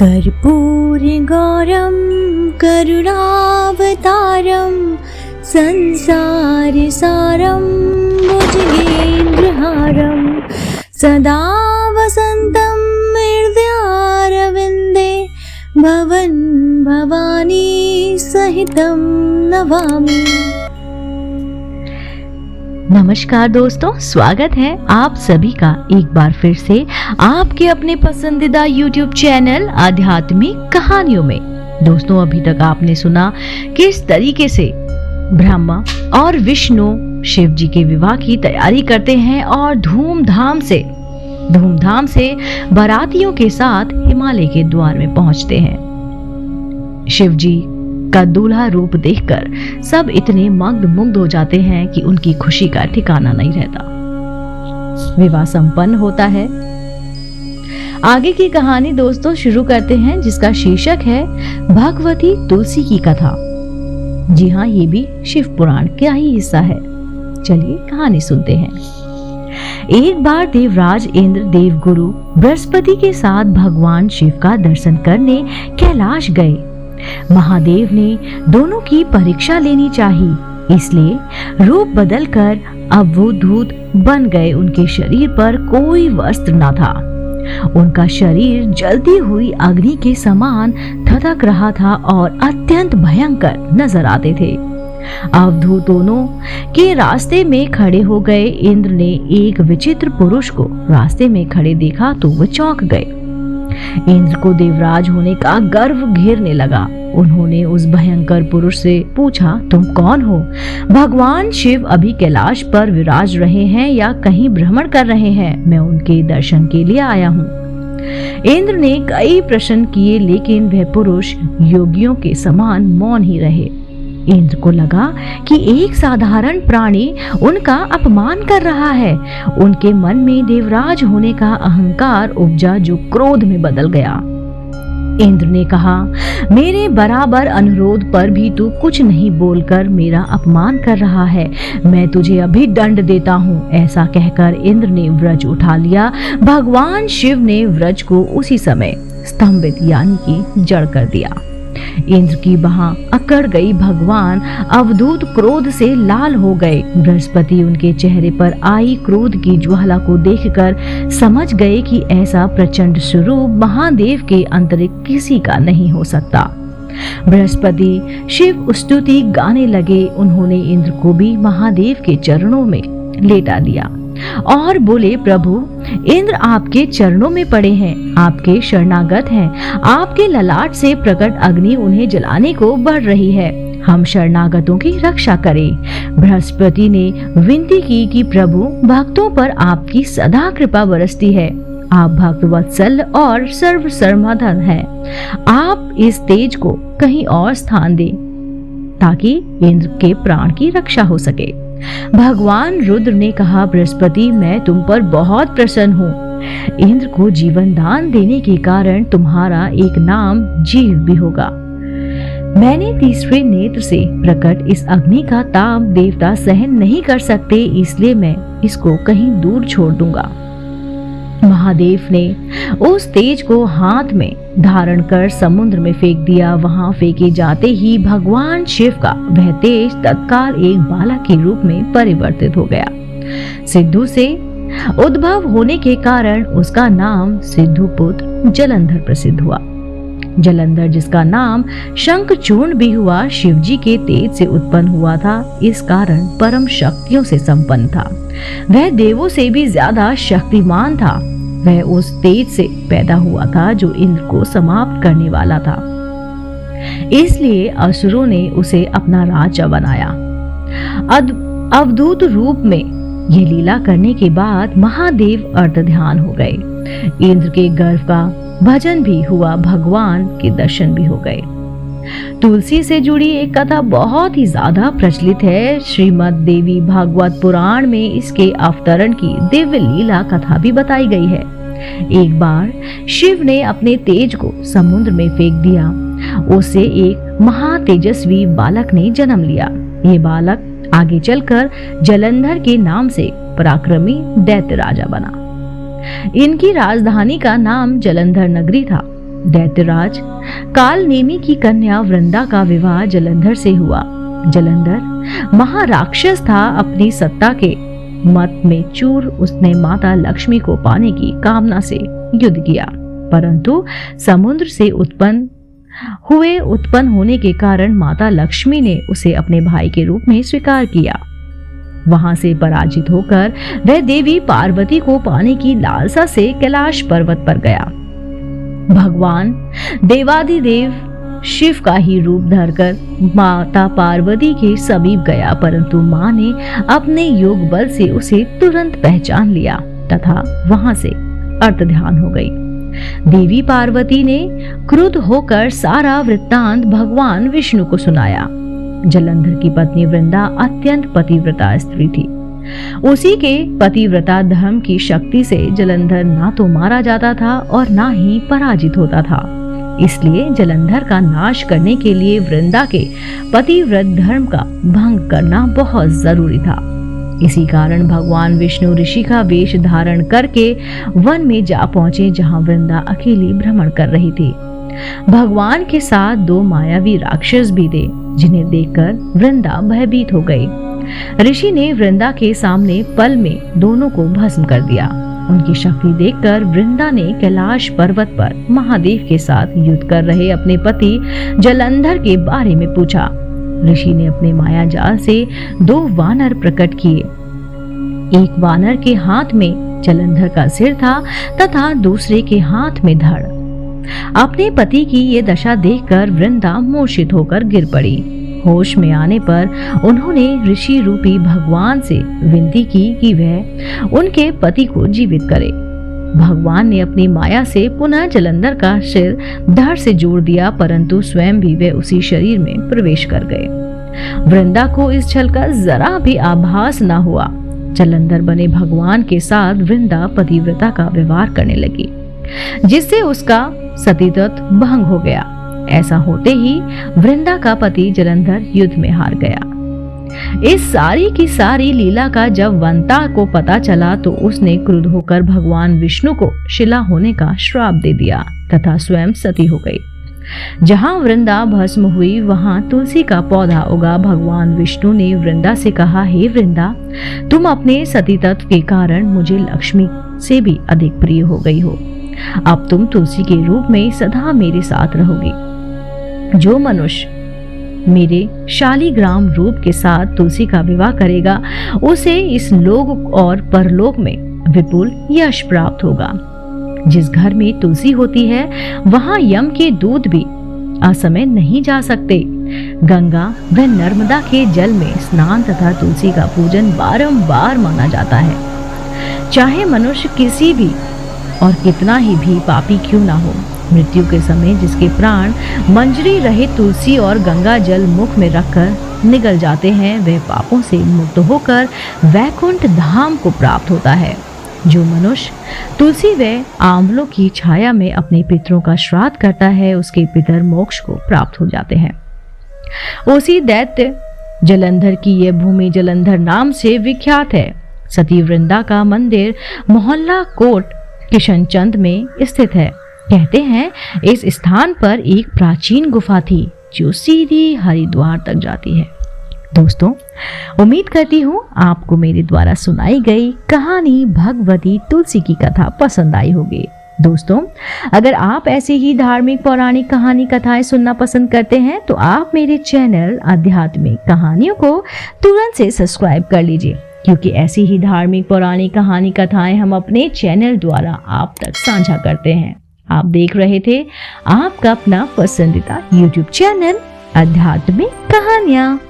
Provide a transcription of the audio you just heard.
कर्पूरगौरं करुणावतारं संसारसारं भुजगेन्द्रहारं सदा वसन्तं हृदयारविन्दे भवन् भवानी सहितं नमामि। नमस्कार दोस्तों, स्वागत है आप सभी का एक बार फिर से आपके अपने पसंदीदा YouTube चैनल आध्यात्मिक कहानियों में। दोस्तों, अभी तक आपने सुना किस तरीके से ब्रह्मा और विष्णु शिव जी के विवाह की तैयारी करते हैं और धूमधाम से बारातियों के साथ हिमालय के द्वार में पहुंचते हैं। शिव जी का दूल्हा रूप देखकर सब इतने मंद हो जाते हैं कि उनकी खुशी का ठिकाना नहीं रहता। विवाह संपन्न होता है। आगे की कहानी दोस्तों शुरू करते हैं, जिसका शीर्षक है भगवती तुलसी की कथा। जी हाँ, ये भी शिव पुराण का ही हिस्सा है। चलिए कहानी सुनते हैं। एक बार देवराज इंद्र देवगुरु बृहस्पति के साथ भगवान शिव का दर्शन करने कैलाश गए। महादेव ने दोनों की परीक्षा लेनी चाहिए, इसलिए रूप बदलकर अब वो दूत बन गए। उनके शरीर पर कोई वस्त्र न था। उनका शरीर जलती हुई अग्नि के समान धधक रहा था और अत्यंत भयंकर नजर आते थे। अवधूत दोनों के रास्ते में खड़े हो गए। इंद्र ने एक विचित्र पुरुष को रास्ते में खड़े देखा तो वो चौंक गए। इंद्र को देवराज होने का गर्व घेरने लगा। उन्होंने उस भयंकर पुरुष से पूछा, तुम कौन हो? भगवान शिव अभी कैलाश पर विराज रहे हैं या कहीं भ्रमण कर रहे हैं? मैं उनके दर्शन के लिए आया हूँ। इंद्र ने कई प्रश्न किए, लेकिन वह पुरुष योगियों के समान मौन ही रहे। इंद्र को लगा कि एक साधारण प्राणी उनका अपमान कर रहा है। उनके मन में देवराज होने का अहंकार उपजा, जो क्रोध में बदल गया। इंद्र ने कहा, मेरे बराबर अनुरोध पर भी तू कुछ नहीं बोलकर मेरा अपमान कर रहा है। मैं तुझे अभी दंड देता हूँ। ऐसा कहकर इंद्र ने वज्र उठा लिया। भगवान शिव ने वज्र को उसी समय स्तंभित यानी कि जड़ कर दिया। इंद्र की बाह अकड़ गई। भगवान अवधूत क्रोध से लाल हो गए। बृहस्पति उनके चेहरे पर आई क्रोध की ज्वाला को देखकर समझ गए कि ऐसा प्रचंड स्वरूप महादेव के अंतरिक्ष किसी का नहीं हो सकता। बृहस्पति शिव स्तुति गाने लगे। उन्होंने इंद्र को भी महादेव के चरणों में लेटा दिया और बोले, प्रभु, इंद्र आपके चरणों में पड़े हैं, आपके शरणागत हैं। आपके ललाट से प्रकट अग्नि उन्हें जलाने को बढ़ रही है। हम शरणागतों की रक्षा करें। बृहस्पति ने विनती की कि प्रभु, भक्तों पर आपकी सदा कृपा बरसती है। आप भक्त वत्सल और सर्व समाधान हैं। आप इस तेज को कहीं और स्थान दें ताकि इंद्र के प्राण की रक्षा हो सके। भगवान रुद्र ने कहा, बृहस्पति, मैं तुम पर बहुत प्रसन्न हूँ। इंद्र को जीवन दान देने के कारण तुम्हारा एक नाम जीव भी होगा। मैंने तीसरे नेत्र से प्रकट इस अग्नि का ताप देवता सहन नहीं कर सकते, इसलिए मैं इसको कहीं दूर छोड़ दूंगा। महादेव ने उस तेज को हाथ में धारण कर समुद्र में फेंक दिया। वहां फेंके जाते ही भगवान शिव का वह तेज तत्काल एक बालक के रूप में परिवर्तित हो गया। सिद्धू से उद्भव होने के कारण उसका नाम सिद्धूपुत्र जलंधर प्रसिद्ध हुआ। जलंधर, जिसका नाम शंखचूर्ण भी हुआ, शिवजी के तेज से उत्पन्न हुआ था। इस कारण परम शक्तियों से संपन्न था। वह देवों से भी ज्यादा शक्तिमान था। वह उस तेज से पैदा हुआ था जो इंद्र को समाप्त करने वाला था। इसलिए असुरों ने उसे अपना राजा बनाया। अवधूत रूप में ये लीला करने के बाद महादेव अर्धध्यान हो गए। इंद्र के गर्भ का भजन भी हुआ, भगवान के दर्शन भी हो गए। तुलसी से जुड़ी एक कथा बहुत ही ज्यादा प्रचलित है। श्रीमद् देवी भागवत पुराण में इसके अवतरण की दिव्य लीला कथा भी बताई गई है। एक बार शिव ने अपने तेज को समुद्र में फेंक दिया। उससे एक महातेजस्वी बालक ने जन्म लिया। ये बालक आगे चलकर जलंधर के नाम से पराक्रमी दैत्य राजा बना। इनकी राजधानी का नाम जलंधर नगरी था। दैत्यराज कालनेमी की कन्या वृंदा का विवाह जलंधर से हुआ। जलंधर महाराक्षस था। अपनी सत्ता के मत में चूर उसने माता लक्ष्मी को पाने की कामना से युद्ध किया, परंतु समुद्र से उत्पन्न होने के कारण माता लक्ष्मी ने उसे अपने भाई के रूप में स्वीकार किया। वहां से पराजित होकर वह देवी पार्वती को पाने की लालसा से कैलाश पर्वत पर गया। भगवान देवाधिदेव शिव का ही रूप धरकर माता पार्वती के समीप गया, परंतु मां ने अपने योग बल से उसे तुरंत पहचान लिया तथा वहां से अर्थ ध्यान हो गई। देवी पार्वती ने क्रुद्ध होकर सारा वृत्तांत भगवान विष्णु को सुनाया। जलंधर की पत्नी वृंदा अत्यंत पतिव्रता स्त्री थी। उसी के पतिव्रता धर्म की शक्ति से जलंधर ना तो मारा जाता था और ना ही पराजित होता था। इसलिए जलंधर का नाश करने के लिए वृंदा के पतिव्रत धर्म का भंग करना बहुत जरूरी था। इसी कारण भगवान विष्णु ऋषि का वेश धारण करके वन में जा पहुंचे, जहां वृंदा अकेली भ्रमण कर रही थी। भगवान के साथ 2 मायावी राक्षस भी थे, जिन्हें देखकर वृंदा भयभीत हो गई। ऋषि ने वृंदा के सामने पल में दोनों को भस्म कर दिया। उनकी शक्ति देखकर वृंदा ने कैलाश पर्वत पर महादेव के साथ युद्ध कर रहे अपने पति जलंधर के बारे में पूछा। ऋषि ने अपने माया जाल से 2 वानर प्रकट किए। एक वानर के हाथ में जलंधर का सिर था तथा दूसरे के हाथ में धड़। अपने पति की ये दशा देखकर वृंदा मूर्छित होकर गिर पड़ी। होश में आने पर उन्होंने ऋषि रूपी भगवान से विनती की कि वह उनके पति को जीवित करे। भगवान ने अपनी माया से पुनः जलंधर का सिर धड़ से जोड़ दिया, परंतु स्वयं भी वे उसी शरीर में प्रवेश कर गए। वृंदा को इस छल का जरा भी आभास न हुआ। जलंधर बने भगवान के साथ वृंदा पतिव्रता का व्यवहार करने लगी, जिससे उसका सतीत्व भंग हो गया। ऐसा होते ही वृंदा का पति जलंधर युद्ध में हार गया। इस सारी की सारी लीला का जब वंता को पता चला तो उसने क्रुद्ध होकर भगवान विष्णु को शिला होने का श्राप दे दिया तथा स्वयं सती हो गई। जहां वृंदा भस्म हुई वहां तुलसी का पौधा उगा। भगवान विष्णु ने वृंदा से कहा, हे वृंदा, तुम अपने सती तत्व के कारण मुझे लक्ष्मी से भी अधिक प्रिय हो गई हो। अब तुम तुलसी के रूप में सदा मेरे साथ रहोगी। जो मनुष्य मेरे शालिग्राम रूप के साथ तुलसी का विवाह करेगा, उसे इस लोक और परलोक में विपुल यश प्राप्त होगा। जिस घर में तुलसी होती है वहां यम के दूत भी असमय नहीं जा सकते। गंगा व नर्मदा के जल में स्नान तथा तुलसी का पूजन बारंबार माना जाता है। चाहे मनुष्य किसी भी और कितना ही भी पापी क्यों ना हो, मृत्यु के समय जिसके प्राण मंजरी रहे तुलसी और गंगा जल मुख में रखकर निगल जाते हैं, वह पापों से मुक्त होकर वैकुंठ धाम को प्राप्त होता है। जो मनुष्य तुलसी व आंवलों की छाया में अपने पितरों का श्राद्ध करता है, उसके पितर मोक्ष को प्राप्त हो जाते हैं। उसी दैत्य जलंधर की यह भूमि जलंधर नाम से विख्यात है। सती वृंदा का मंदिर मोहल्ला कोट किशनचंद में स्थित है। कहते हैं इस स्थान पर एक प्राचीन गुफा थी जो सीधी हरिद्वार तक जाती है। दोस्तों, उम्मीद करती हूँ आपको मेरे द्वारा सुनाई गई कहानी भगवती तुलसी की कथा पसंद आई होगी। दोस्तों, अगर आप ऐसे ही धार्मिक पौराणिक कहानी कथाएं सुनना पसंद करते हैं तो आप मेरे चैनल आध्यात्मिक कहानियों को तुरंत से सब्सक्राइब कर लीजिए, क्योंकि ऐसी ही धार्मिक पौराणिक कहानी कथाएं हम अपने चैनल द्वारा आप तक साझा करते हैं। आप देख रहे थे आपका अपना पसंदीदा YouTube चैनल आध्यात्मिक कहानियां।